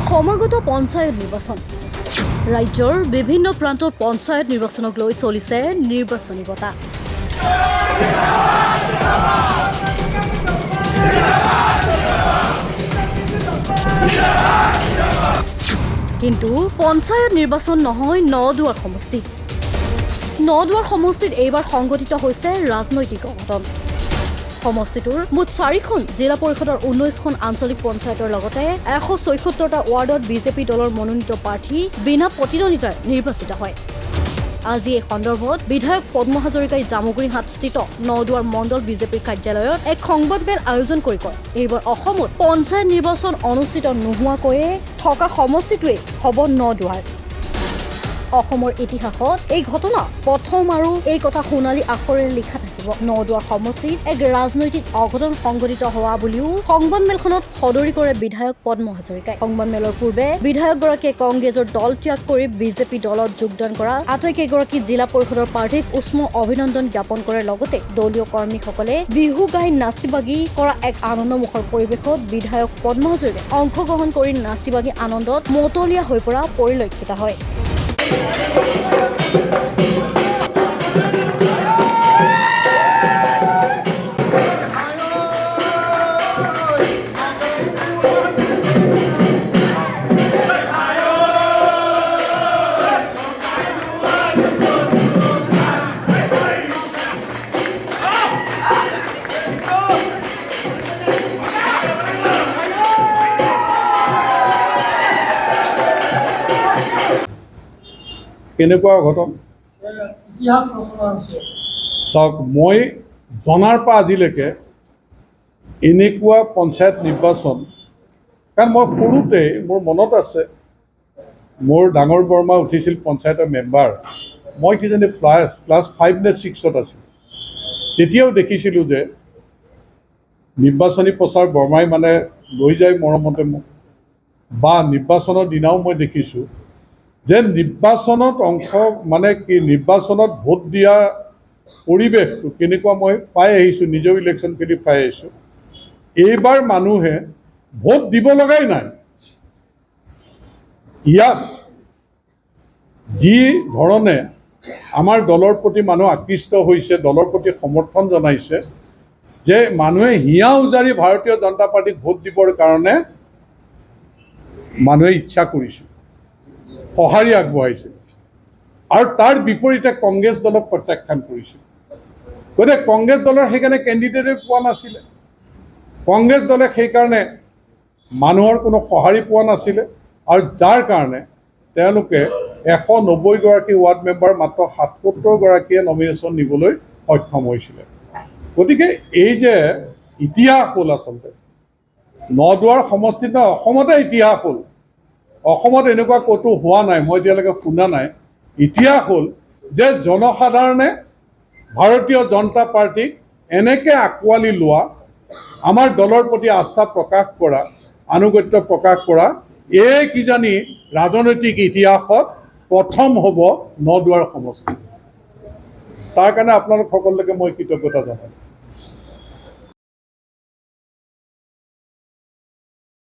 সমাগত পঞ্চায়ত নিৰ্বাচন ৰাজ্যৰ বিভিন্ন প্ৰান্তত পঞ্চায়ত নিৰ্বাচনক লৈ চলিছে নিৰ্বাচনী বঁটা। কিন্তু পঞ্চায়ত নিৰ্বাচন নহয় নদুৱাৰ সমষ্টি। নদুৱাৰ সমষ্টিত এইবাৰ সংগঠিত হৈছে ৰাজনৈতিক অঘটন। সমষ্টিটোৰ মুঠ 4খন জিলা পৰিষদৰ 19খন আঞ্চলিক পঞ্চায়তৰ লগতে 176টা ৱাৰ্ডত বিজেপি দলৰ মনোনীত প্ৰাৰ্থী বিনা প্ৰতিদ্বন্দ্বিতাৰে নিৰ্বাচিত হয়। আজি এই সন্দৰ্ভত বিধায়ক পদ্ম হাজৰিকাই জামুগুৰিহাটস্থিত নদুৱাৰ মণ্ডল বিজেপিৰ কাৰ্যালয়ত এক সংবাদমেল আয়োজন কৰি কয়, এইবাৰ অসমত পঞ্চায়ত নিৰ্বাচন অনুষ্ঠিত নোহোৱাকৈয়ে থকা সমষ্টিটোৱেই হ'ব নদুৱাৰ। অসমৰ ইতিহাসত এই ঘটনা প্ৰথম আৰু এই কথা সোণালী আখৰেৰে লিখা থাকিব। নদুৱাৰ সমষ্টিত এক ৰাজনৈতিক অঘটন সংঘটিত হোৱা বুলিও সংবাদমেলখনত সদৰি কৰে বিধায়ক পদ্ম হাজৰিকাই। সংবাদমেলৰ পূৰ্বে বিধায়কগৰাকীয়ে কংগ্ৰেছৰ দল ত্যাগ কৰি বিজেপি দলত যোগদান কৰা আটাইকেইগৰাকী জিলা পৰিষদৰ প্ৰাৰ্থীক উষ্ম অভিনন্দন জ্ঞাপন কৰে। লগতে দলীয় কৰ্মীসকলে বিহু গাই নাচি বাগি কৰা এক আনন্দমুখৰ পৰিৱেশত বিধায়ক পদ্ম হাজৰিকাই অংশগ্ৰহণ কৰি নাচি বাগি আনন্দত মতলীয়া হৈ পৰা পৰিলক্ষিত হয়। কেনেকুৱা ঘটন ইতিহাস ৰচনা হৈছে। চাওক, মই জনাৰ পৰা আজিলৈকে এনেকুৱা পঞ্চায়ত নিৰ্বাচন, কাৰণ মই সৰুতে মোৰ মনত আছে, মোৰ ডাঙৰ বৰমা উঠিছিল পঞ্চায়তৰ মেম্বাৰ। মই কিজানি ক্লাছ 5 নে 6ত আছিলোঁ। তেতিয়াও দেখিছিলোঁ যে নিৰ্বাচনী প্ৰচাৰ বৰমাই মানে লৈ যায় মৰমতে মোক, বা নিৰ্বাচনৰ দিনাও মই দেখিছোঁ যে নিৰ্বাচনত নিৰ্বাচনত ভোট দিয়া পৰিৱেশটো কেনেকুৱা মই পাই আহিছোঁ, নিজেও ইলেকশ্যন খেলি পাই আহিছোঁ। এইবাৰ মানুহে ভোট দিব লগাই নাই। ইয়াত যি ধৰণে আমাৰ দলৰ প্ৰতি মানুহ আকৃষ্ট হৈছে, দলৰ প্ৰতি সমৰ্থন জনাইছে, যে মানুহে হিয়া উজাৰি ভাৰতীয় জনতা পাৰ্টীক ভোট দিবৰ কাৰণে মানুহে ইচ্ছা কৰিছে, সঁহাৰি আগবঢ়াইছে, আৰু তাৰ বিপৰীতে কংগ্ৰেছ দলক প্ৰত্যাখ্যান কৰিছিল। গতিকে কংগ্ৰেছ দলৰ সেইকাৰণে কেণ্ডিডেটে পোৱা নাছিলে। কংগ্ৰেছ দলে সেইকাৰণে মানুহৰ কোনো সঁহাৰি পোৱা নাছিলে, আৰু যাৰ কাৰণে তেওঁলোকে 190গৰাকী ৱাৰ্ড মেম্বাৰ মাত্ৰ 77গৰাকীয়ে নমিনেশ্যন নিবলৈ সক্ষম হৈছিলে। গতিকে এই যে ইতিহাস হ'ল, আচলতে নদুৱাৰ সমষ্টিত নহয়, অসমতে ইতিহাস হ'ল। অসমত এনেকুৱা ক'তো হোৱা নাই, মই এতিয়ালৈকে শুনা নাই। ইতিহাস হ'ল যে জনসাধাৰণে ভাৰতীয় জনতা পাৰ্টীক এনেকৈ আঁকোৱালি লোৱা, আমাৰ দলৰ প্ৰতি আস্থা প্ৰকাশ কৰা, আনুগত্য প্ৰকাশ কৰা, এই কিজানি ৰাজনৈতিক ইতিহাসত প্ৰথম হ'ব নদুৱাৰ সমষ্টি। তাৰ কাৰণে আপোনালোক সকলোকে মই কৃতজ্ঞতা জনাওঁ।